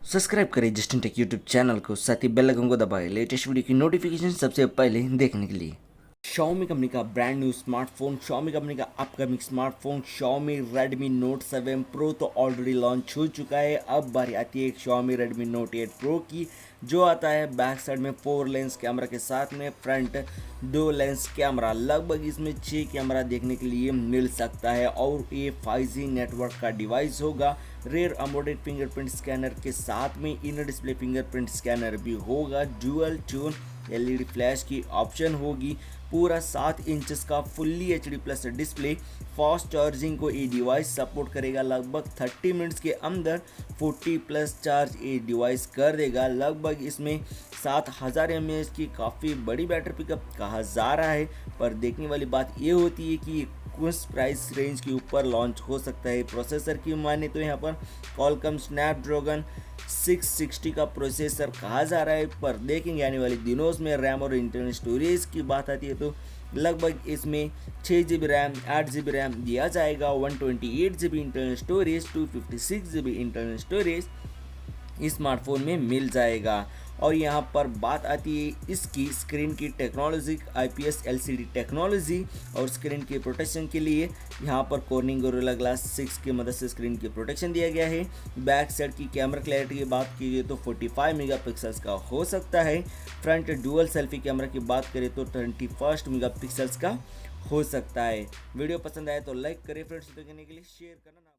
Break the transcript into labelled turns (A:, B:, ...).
A: Subscribe करें Justin take YouTube channel को, साथ ही बेल आइकन को दबाएं लेटेस्ट वीडियो की नोटिफिकेशन सबसे पहले देखने के लिए। Xiaomi कंपनी का ब्रांड न्यू स्मार्टफोन, Xiaomi कंपनी का upcoming smartphone Xiaomi Redmi Note 7 Pro तो ऑलरेडी लॉन्च हो चुका है। अब बारी आती है Xiaomi Redmi Note 8 Pro की, जो आता है बैक साइड में 4 लेंस कैमरा के साथ में, फ्रंट 2 लेंस कैमरा। लगभग इसमें 6 कैमरा देखने के लिए मिल सकता है और ये 5G नेटवर्क का डिवाइस होगा। रेयर अमोलेड फिंगरप्रिंट स्कैनर के साथ में इनर डिस्प्ले फिंगरप्रिंट स्कैनर भी होगा। डुअल ट्यून एलईडी फ्लैश की ऑप्शन होगी। पूरा 7 इंचेस का fully HD plus display. Fast charging को ये डिवाइस सपोर्ट करेगा। लगभग 30 मिनट्स के अंदर 40 प्लस चार्ज ये डिवाइस कर देगा। लगभग इसमें 7000 mAh की काफ़ी बड़ी बैटरी पिकअप कहा जा रहा है, पर देखने वाली बात ये होती है कि उस प्राइस रेंज के ऊपर लॉन्च हो सकता है। प्रोसेसर की माने तो यहाँ पर क्वालकॉम स्नैपड्रैगन 660 का प्रोसेसर कहा जा रहा है, पर देखेंगे आने वाले दिनों में। रैम और इंटरनल स्टोरेज की बात आती है तो लगभग इसमें 6GB रैम 8GB रैम दिया जाएगा, 128GB internal storage 256GB internal storage smartphone में मिल जाएगा। और यहाँ पर बात आती है इसकी स्क्रीन की टेक्नोलॉजी, IPS LCD टेक्नोलॉजी, और स्क्रीन की प्रोटेक्शन के लिए यहाँ पर कॉर्निंग गोरिल्ला ग्लास 6 की मदद से स्क्रीन की प्रोटेक्शन दिया गया है। बैक साइड की कैमरा क्लैरिटी की बात कीजिए तो 45 मेगापिक्सल्स का हो सकता है। फ्रंट डुअल सेल्फी कैमरा की बात करें तो 21 मेगापिक्सल्स का हो सकता है। वीडियो पसंद आए तो लाइक करें, फ्रेंड्स देखने के लिए शेयर करना।